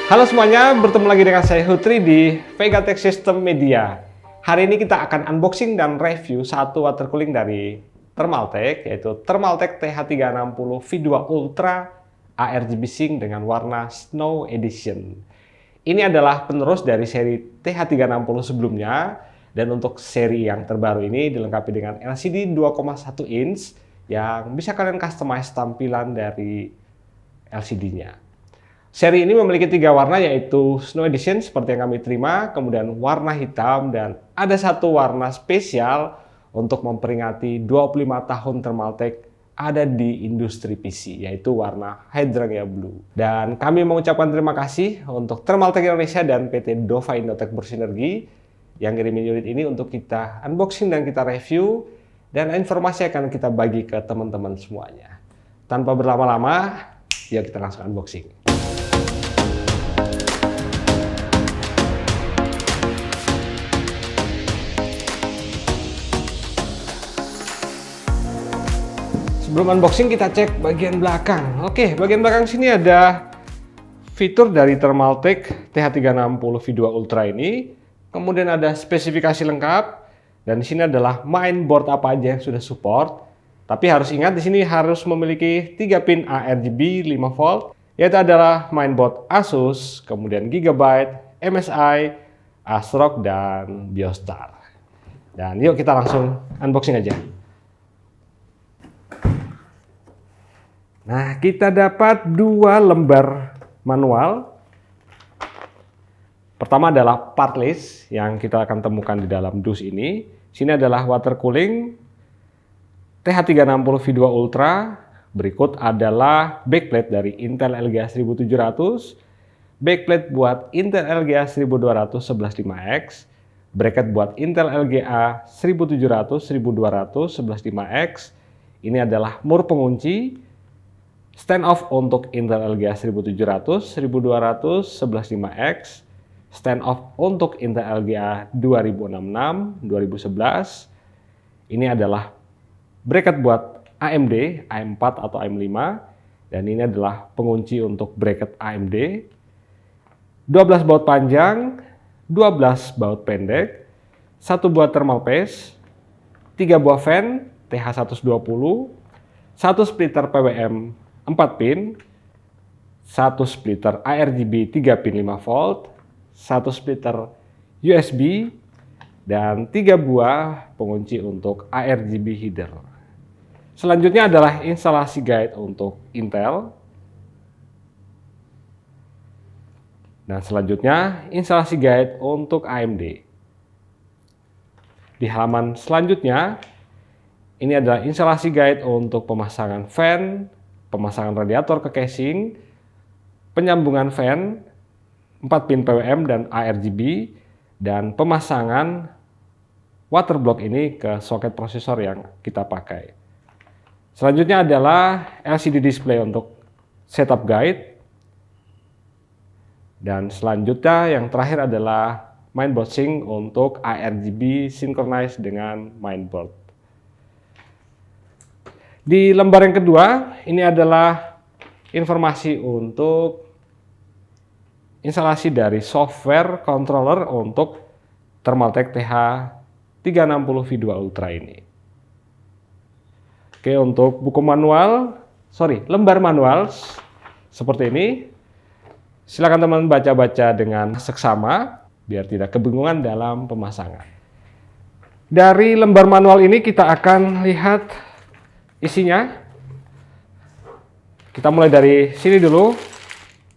Halo semuanya, bertemu lagi dengan saya Hutri di Vega Tech System Media. Hari ini kita akan unboxing dan review satu water cooling dari Thermaltake, yaitu Thermaltake TH360 V2 Ultra ARGB Sync dengan warna Snow Edition. Ini adalah penerus dari seri TH360 sebelumnya, dan untuk seri yang terbaru ini dilengkapi dengan LCD 2,1 inch yang bisa kalian customize tampilan dari LCD-nya. Seri ini memiliki 3 warna, yaitu Snow Edition seperti yang kami terima, kemudian warna hitam, dan ada satu warna spesial untuk memperingati 25 tahun Thermaltake ada di industri PC, yaitu warna Hydrangea Blue. Dan kami mengucapkan terima kasih untuk Thermaltake Indonesia dan PT Dova Indotech Bersinergi yang ngirimin unit ini untuk kita unboxing dan kita review, dan informasi akan kita bagi ke teman-teman semuanya. Tanpa berlama-lama, yuk kita langsung unboxing. Sebelum unboxing kita cek bagian belakang. Oke, bagian belakang sini ada fitur dari Thermaltake TH360 V2 Ultra ini. Kemudian ada spesifikasi lengkap, dan di sini adalah mainboard apa aja yang sudah support. Tapi harus ingat di sini harus memiliki 3 pin ARGB 5 volt, yaitu adalah mainboard Asus, kemudian Gigabyte, MSI, ASRock, dan Biostar. Dan yuk kita langsung unboxing aja. Nah, kita dapat 2 lembar manual. Pertama adalah part list yang kita akan temukan di dalam dus ini. Sini adalah water cooling TH360 V2 Ultra. Berikut adalah backplate dari Intel LGA 1700, backplate buat Intel LGA 1200 11.5X, bracket buat Intel LGA 1700 1200 11.5X. Ini adalah mur pengunci. Stand off untuk Intel LGA 1700, 1200, 11.5X. Stand off untuk Intel LGA 2066, 2011. Ini adalah bracket buat AMD, AM4 atau AM5. Dan ini adalah pengunci untuk bracket AMD. 12 baut panjang, 12 baut pendek, 1 buah thermal paste, 3 buah fan TH120, 1 splitter PWM 4 pin, 1 splitter ARGB 3 pin 5 volt, 1 splitter USB, dan 3 buah pengunci untuk ARGB header. Selanjutnya adalah instalasi guide untuk Intel. Dan selanjutnya instalasi guide untuk AMD. Di halaman selanjutnya, ini adalah instalasi guide untuk pemasangan fan, pemasangan radiator ke casing, penyambungan fan, 4 pin PWM dan ARGB, dan pemasangan water block ini ke soket prosesor yang kita pakai. Selanjutnya adalah LCD display untuk setup guide. Dan selanjutnya yang terakhir adalah mainboard sync untuk ARGB synchronize dengan mainboard. Di lembar yang kedua, ini adalah informasi untuk instalasi dari software controller untuk Thermaltake TH360 V2 Ultra ini. Oke, untuk buku manual, lembar manual seperti ini. Silakan teman baca-baca dengan seksama biar tidak kebingungan dalam pemasangan. Dari lembar manual ini kita akan lihat isinya. Kita mulai dari sini dulu.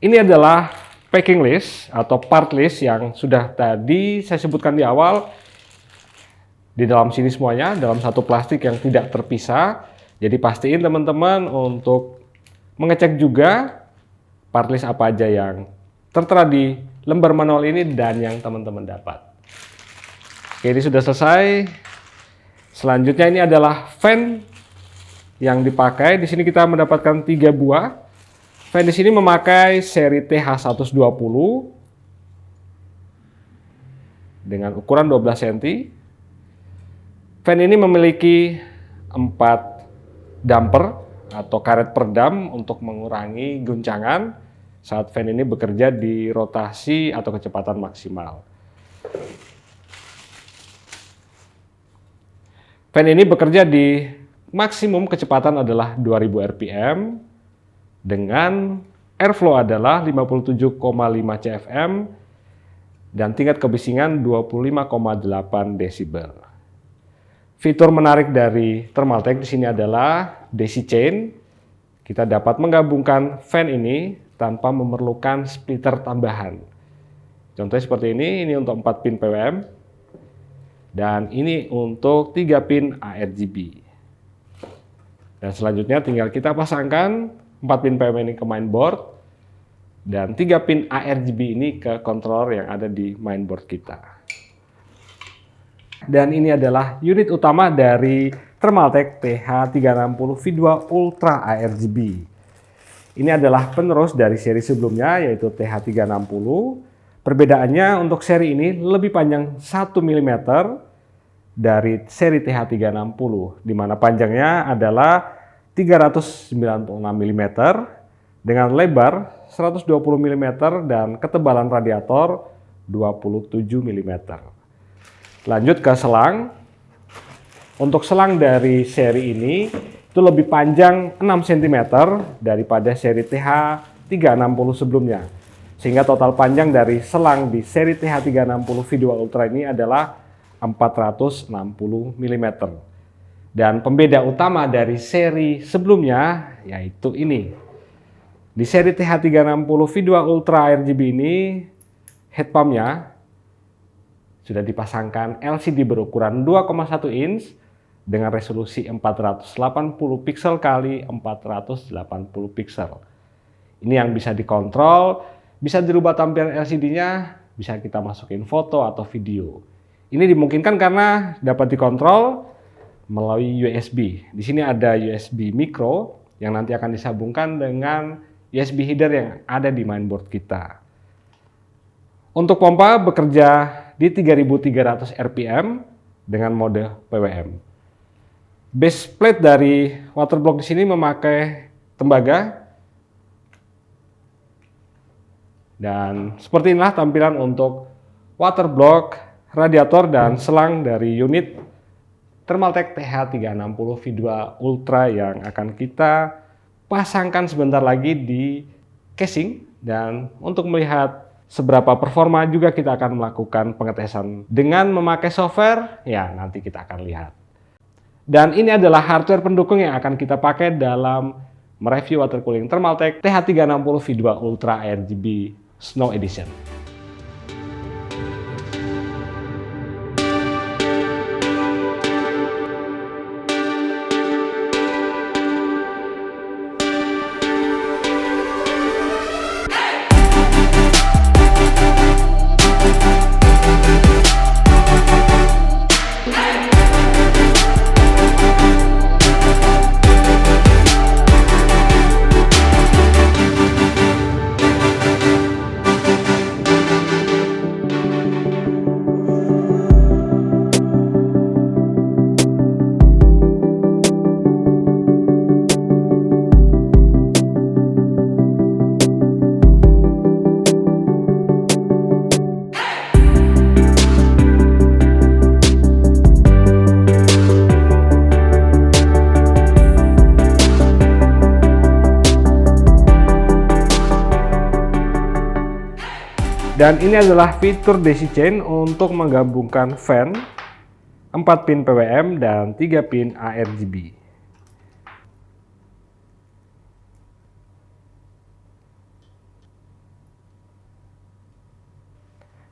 Ini adalah packing list atau part list yang sudah tadi saya sebutkan di awal. Di dalam sini semuanya dalam satu plastik yang tidak terpisah. Jadi pastiin teman-teman untuk mengecek juga part list apa aja yang tertera di lembar manual ini dan yang teman-teman dapat. Oke, ini sudah selesai. Selanjutnya ini adalah fan yang dipakai. Di sini kita mendapatkan 3 buah. Fan di sini memakai seri TH120 dengan ukuran 12 cm. Fan ini memiliki 4 damper atau karet peredam untuk mengurangi guncangan. saat fan ini bekerja di rotasi atau kecepatan maksimal. Fan ini bekerja di maksimum kecepatan adalah 2000 rpm dengan airflow adalah 57,5 cfm dan tingkat kebisingan 25,8 desibel. Fitur menarik dari Thermaltake di sini adalah daisy chain. Kita dapat menggabungkan fan ini tanpa memerlukan splitter tambahan. Contohnya seperti ini untuk 4 pin PWM. Dan ini untuk 3 pin ARGB. Dan selanjutnya tinggal kita pasangkan 4 pin PWM ini ke mainboard dan 3 pin ARGB ini ke controller yang ada di mainboard kita. Dan ini adalah unit utama dari Thermaltake TH360 V2 Ultra ARGB. Ini adalah penerus dari seri sebelumnya yaitu TH360. Perbedaannya untuk seri ini lebih panjang 1 mm dari seri TH360, di mana panjangnya adalah 396 mm dengan lebar 120 mm dan ketebalan radiator 27 mm. Lanjut ke selang. Untuk selang dari seri ini itu lebih panjang 6 cm daripada seri TH360 sebelumnya. Sehingga total panjang dari selang di seri TH360 V2 Ultra ini adalah 460 mm. Dan pembeda utama dari seri sebelumnya yaitu ini. Di seri TH360 V2 Ultra RGB ini head pumpnya sudah dipasangkan LCD berukuran 2,1 inch dengan resolusi 480 pixel kali 480 pixel. Ini yang bisa dikontrol. Bisa dirubah tampilan LCD-nya, bisa kita masukin foto atau video. Ini dimungkinkan karena dapat dikontrol melalui USB. Di sini ada USB micro yang nanti akan disambungkan dengan USB header yang ada di mainboard kita. Untuk pompa bekerja di 3300 rpm dengan mode PWM. Base plate dari waterblock di sini memakai tembaga. Dan seperti inilah tampilan untuk waterblock, radiator, dan selang dari unit Thermaltake TH360 V2 Ultra yang akan kita pasangkan sebentar lagi di casing. Dan untuk melihat seberapa performa juga kita akan melakukan pengetesan dengan memakai software, ya nanti kita akan lihat. Dan ini adalah hardware pendukung yang akan kita pakai dalam mereview water cooling Thermaltake TH360 V2 Ultra RGB Snow Edition. Dan ini adalah fitur daisy chain untuk menggabungkan fan, 4 pin PWM, dan 3 pin ARGB.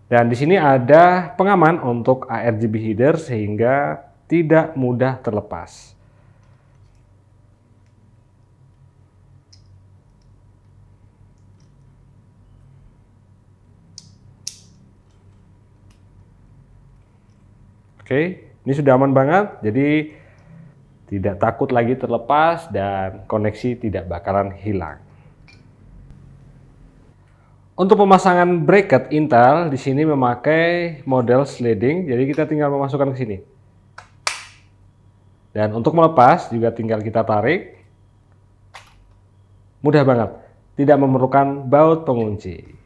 Dan di sini ada pengaman untuk ARGB header sehingga tidak mudah terlepas. Oke, ini sudah aman banget, jadi tidak takut lagi terlepas dan koneksi tidak bakalan hilang. Untuk pemasangan bracket Intel di sini memakai model sliding, jadi kita tinggal memasukkan ke sini. Dan untuk melepas juga tinggal kita tarik. Mudah banget. tidak memerlukan baut pengunci.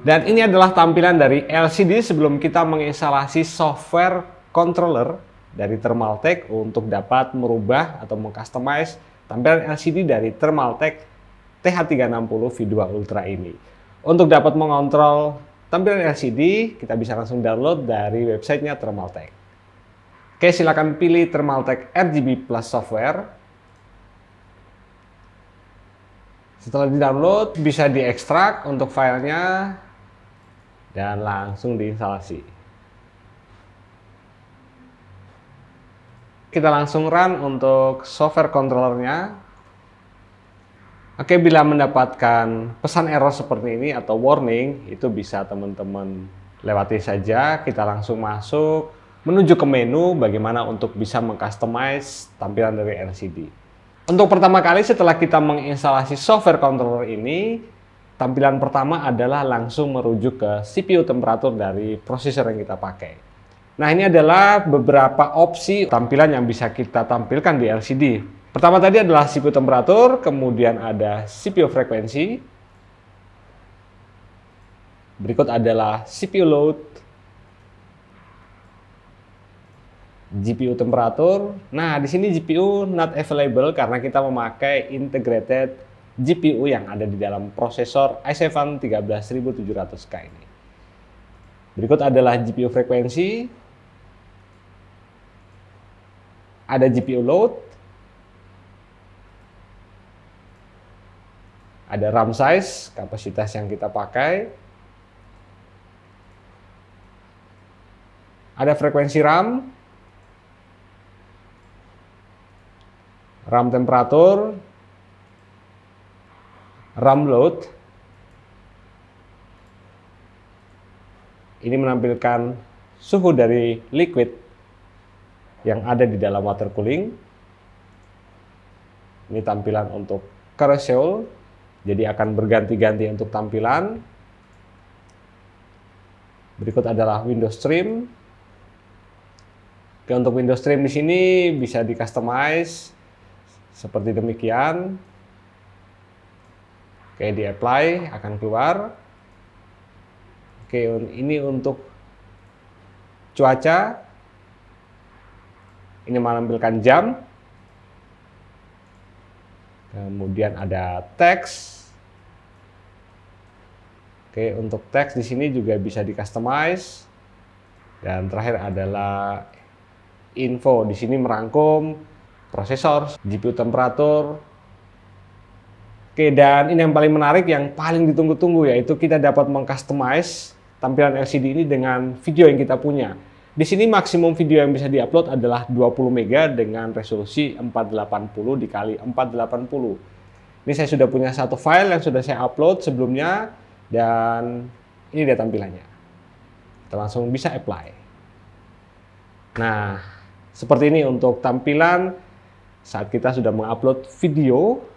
Dan ini adalah tampilan dari LCD sebelum kita menginstalasi software controller dari Thermaltake untuk dapat merubah atau mengcustomize tampilan LCD dari Thermaltake TH360 V2 Ultra ini. Untuk dapat mengontrol tampilan LCD, kita bisa langsung download dari websitenya Thermaltake. Oke, silakan pilih Thermaltake RGB Plus Software. Setelah di-download, bisa diekstrak untuk filenya dan langsung diinstalasi. Kita langsung run untuk software controllernya. Oke, bila mendapatkan pesan error seperti ini atau warning, itu bisa teman-teman lewati saja. Kita langsung masuk menuju ke menu bagaimana untuk bisa mengcustomize tampilan dari LCD. Untuk pertama kali setelah kita menginstalasi software controller ini, tampilan pertama adalah langsung merujuk ke CPU temperatur dari prosesor yang kita pakai. Nah, ini adalah beberapa opsi tampilan yang bisa kita tampilkan di LCD. Pertama tadi adalah CPU temperatur, kemudian ada CPU frekuensi. Berikut adalah CPU load, GPU temperatur. Nah, di sini GPU not available karena kita memakai integrated GPU yang ada di dalam prosesor i7 13700K ini. Berikut adalah GPU frekuensi, ada GPU load, ada RAM size, kapasitas yang kita pakai, ada frekuensi RAM, RAM temperatur, RAM load. Ini menampilkan suhu dari liquid yang ada di dalam water cooling. Ini tampilan untuk carousel, jadi akan berganti-ganti untuk tampilan. Berikut adalah window stream. Oke, untuk window stream di sini bisa di customize seperti demikian. Oke, di apply akan keluar. Oke, ini untuk cuaca. Ini menampilkan jam. Kemudian ada teks. Oke, untuk teks di sini juga bisa di customize. Dan terakhir adalah info. Di sini merangkum prosesor, GPU temperatur. Oke, dan ini yang paling menarik, yang paling ditunggu-tunggu, yaitu kita dapat mengcustomize tampilan LCD ini dengan video yang kita punya. Di sini maksimum video yang bisa diupload adalah 20 MB dengan resolusi 480 dikali 480. Ini saya sudah punya satu file yang sudah saya upload sebelumnya, dan ini dia tampilannya. Kita langsung bisa apply. Nah, seperti ini untuk tampilan saat kita sudah mengupload video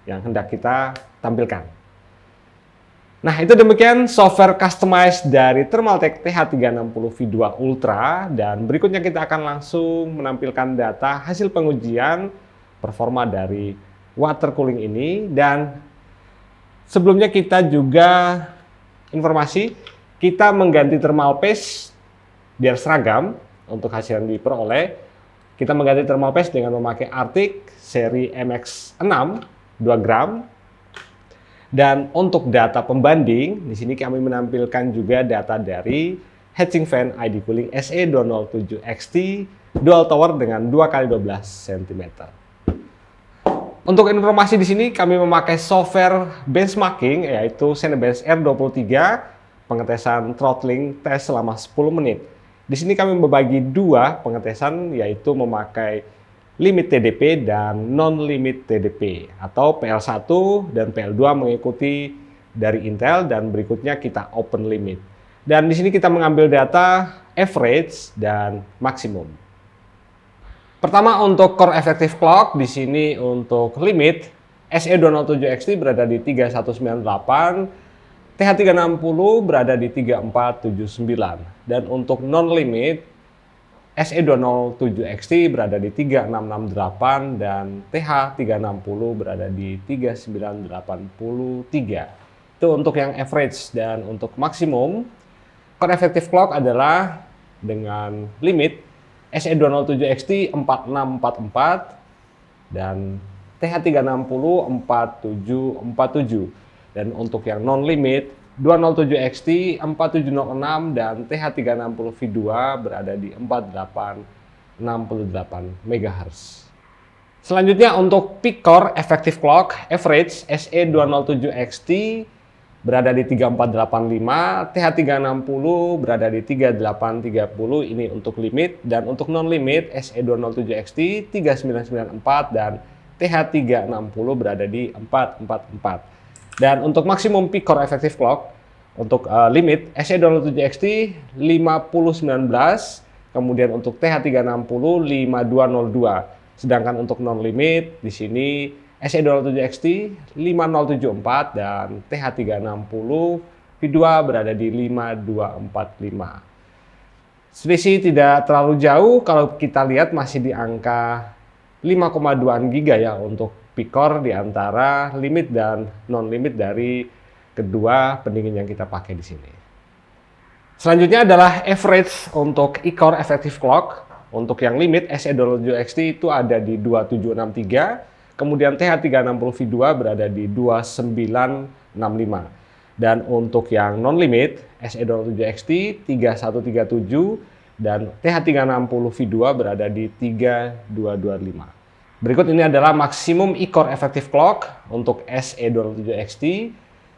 yang hendak kita tampilkan. Nah, itu demikian software customized dari Thermaltake TH360 V2 Ultra, dan berikutnya kita akan langsung menampilkan data hasil pengujian performa dari water cooling ini. Dan sebelumnya kita juga informasi, kita mengganti thermal paste biar seragam untuk hasil yang diperoleh. Kita mengganti thermal paste dengan memakai Arctic seri MX6 2 gram. Dan untuk data pembanding, di sini kami menampilkan juga data dari heatsink fan ID Cooling SE207XT dual tower dengan 2x12 cm. Untuk informasi di sini kami memakai software benchmarking yaitu Cinebench R23, pengetesan throttling tes selama 10 menit. Di sini kami membagi dua pengetesan, yaitu memakai limit TDP dan non-limit TDP, atau PL1 dan PL2 mengikuti dari Intel, dan berikutnya kita open limit. Dan di sini kita mengambil data average dan maksimum. Pertama untuk core effective clock, di sini untuk limit SE207XT berada di 3198, TH360 berada di 3479, dan untuk non-limit SE207XT berada di 3668 dan TH360 berada di 3983. Itu untuk yang average. Dan untuk maksimum, core effective clock adalah dengan limit SE207XT 4644 dan TH360 4747. Dan untuk yang non-limit 207XT 4706 dan TH360 V2 berada di 4868 MHz. Selanjutnya untuk peak core effective clock average SE207XT berada di 3485, TH360 berada di 3830, ini untuk limit. Dan untuk non limit SE207XT 3994 dan TH360 berada di 444. Dan untuk maksimum peak core effective clock, untuk limit SE207XT 5019, kemudian untuk TH360 5202. Sedangkan untuk non limit di sini SE207XT 5074 dan TH360 V2 berada di 5245. Selisih tidak terlalu jauh, kalau kita lihat masih di angka 5,2 giga ya untuk peak core di antara limit dan non-limit dari kedua pendingin yang kita pakai di sini. Selanjutnya adalah average untuk e-core effective clock. Untuk yang limit SE207XT itu ada di 2763, kemudian TH360 V2 berada di 2965. Dan untuk yang non-limit SE207XT 3137 dan TH360 V2 berada di 3225. Berikut ini adalah maksimum e-core effective clock untuk SE207XT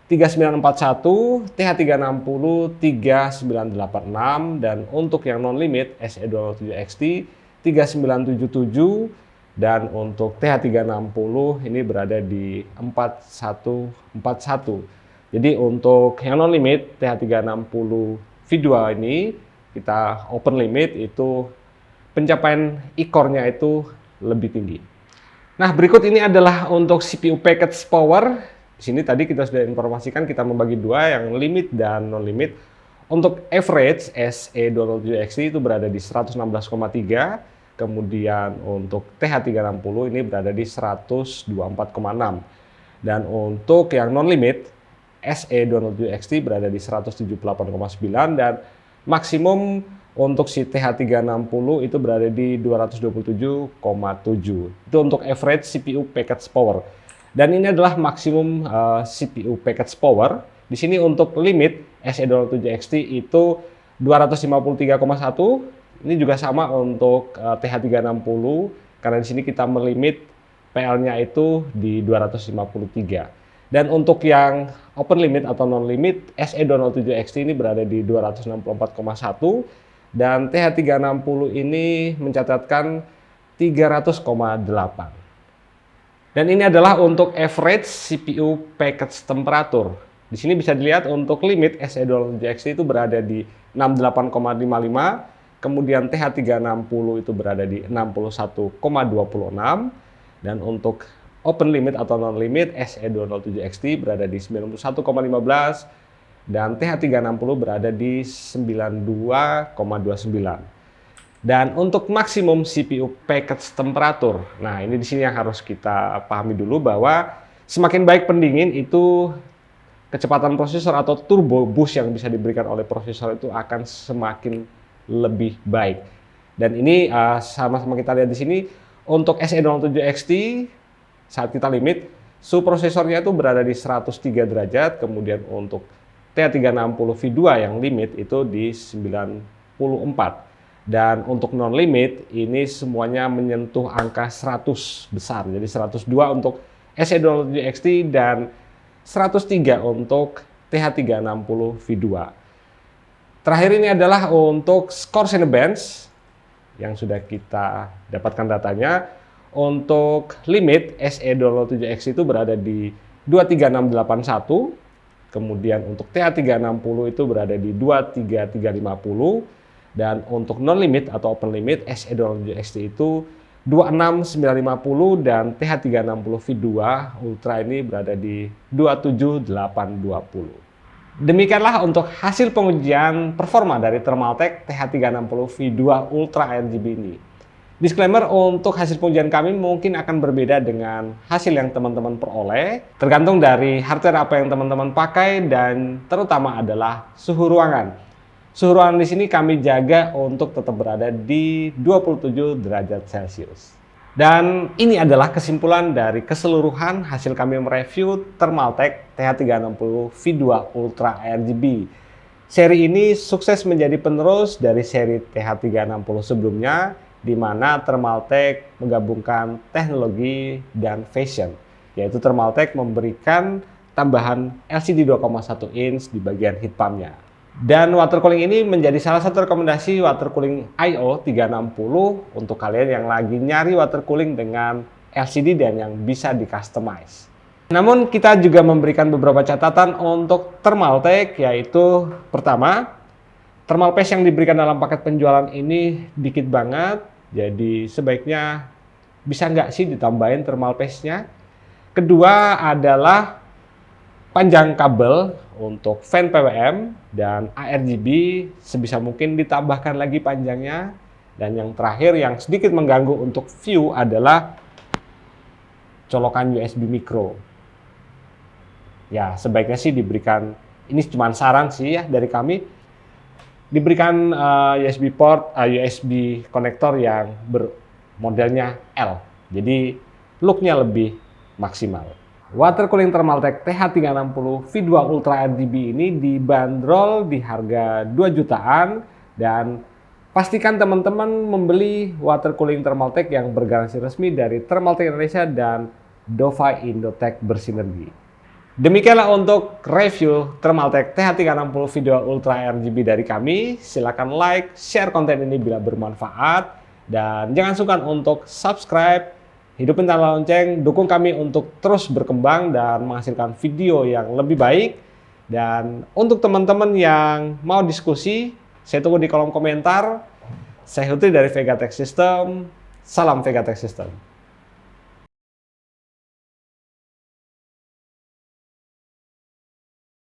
3941, TH360 3986, dan untuk yang non-limit SE207XT 3977, dan untuk TH360 ini berada di 4141. Jadi untuk yang non-limit TH360 V2 ini kita open limit, itu pencapaian e-core-nya itu lebih tinggi. Nah, berikut ini adalah untuk CPU package power. Di sini tadi kita sudah informasikan kita membagi dua, yang limit dan non-limit. Untuk average SE207XT itu berada di 116,3, kemudian untuk TH360 ini berada di 124,6. Dan untuk yang non-limit SE207XT berada di 178,9, dan maksimum untuk si TH360 itu berada di 227,7. Itu untuk average CPU package power. Dan ini adalah maksimum CPU package power. Di sini untuk limit SE207XT itu 253,1. Ini juga sama untuk TH360 karena di sini kita melimit PL-nya itu di 253. Dan untuk yang open limit atau non limit SE207XT ini berada di 264,1. Dan TH360 ini mencatatkan 300,8. Dan ini adalah untuk average CPU package temperatur. Di sini bisa dilihat untuk limit SE207XT itu berada di 68,55, kemudian TH360 itu berada di 61,26, dan untuk open limit atau non limit SE207XT berada di 91,15 dan TH360 berada di 92,29. Dan untuk maksimum CPU package temperatur, nah ini di sini yang harus kita pahami dulu bahwa semakin baik pendingin itu kecepatan prosesor atau turbo boost yang bisa diberikan oleh prosesor itu akan semakin lebih baik. Dan ini sama-sama kita lihat di sini untuk SE207XT saat kita limit suhu prosesornya itu berada di 103 derajat, kemudian untuk TH360 V2 yang limit itu di 94. Dan untuk non limit ini semuanya menyentuh angka 100 besar. Jadi 102 untuk SE207XT dan 103 untuk TH360 V2. Terakhir ini adalah untuk skor Cinebench yang sudah kita dapatkan datanya. Untuk limit SE207XT itu berada di 23681. Kemudian untuk TH360 itu berada di 23350. Dan untuk non limit atau open limit SE207XT itu 26950 dan TH360 V2 Ultra ini berada di 27820. Demikianlah untuk hasil pengujian performa dari Thermaltake TH360 V2 Ultra RGB ini. Disclaimer, untuk hasil pengujian kami mungkin akan berbeda dengan hasil yang teman-teman peroleh, tergantung dari hardware apa yang teman-teman pakai dan terutama adalah suhu ruangan. Suhu ruangan di sini kami jaga untuk tetap berada di 27 derajat Celcius. Dan ini adalah kesimpulan dari keseluruhan hasil kami mereview Thermaltake TH360 V2 Ultra RGB. Seri ini sukses menjadi penerus dari seri TH360 sebelumnya, di mana Thermaltake menggabungkan teknologi dan fashion, yaitu Thermaltake memberikan tambahan LCD 2,1 inch di bagian heat pumpnya. Dan water cooling ini menjadi salah satu rekomendasi water cooling IO 360 untuk kalian yang lagi nyari water cooling dengan LCD dan yang bisa di-customize. Namun kita juga memberikan beberapa catatan untuk Thermaltake, yaitu pertama, thermal paste yang diberikan dalam paket penjualan ini dikit banget, jadi sebaiknya bisa nggak sih ditambahin thermal paste-nya. Kedua adalah panjang kabel untuk fan PWM dan ARGB sebisa mungkin ditambahkan lagi panjangnya. Dan yang terakhir yang sedikit mengganggu untuk view adalah colokan USB micro. Ya, sebaiknya sih diberikan, ini cuma saran sih ya dari kami, diberikan USB port, USB konektor yang bermodelnya L. Jadi look-nya lebih maksimal. Water cooling Thermaltake TH360 V2 Ultra RGB ini dibanderol di harga 2 jutaan dan pastikan teman-teman membeli water cooling Thermaltake yang bergaransi resmi dari Thermaltake Indonesia dan Dova Indotech bersinergi. Demikianlah untuk review Thermaltake TH360 V2 Ultra RGB dari kami. Silakan like, share konten ini bila bermanfaat dan jangan sungkan untuk subscribe. Hidupin tanda lonceng, dukung kami untuk terus berkembang dan menghasilkan video yang lebih baik. Dan untuk teman-teman yang mau diskusi, saya tunggu di kolom komentar. Saya Hutri dari Vega Tech System. Salam Vega Tech System.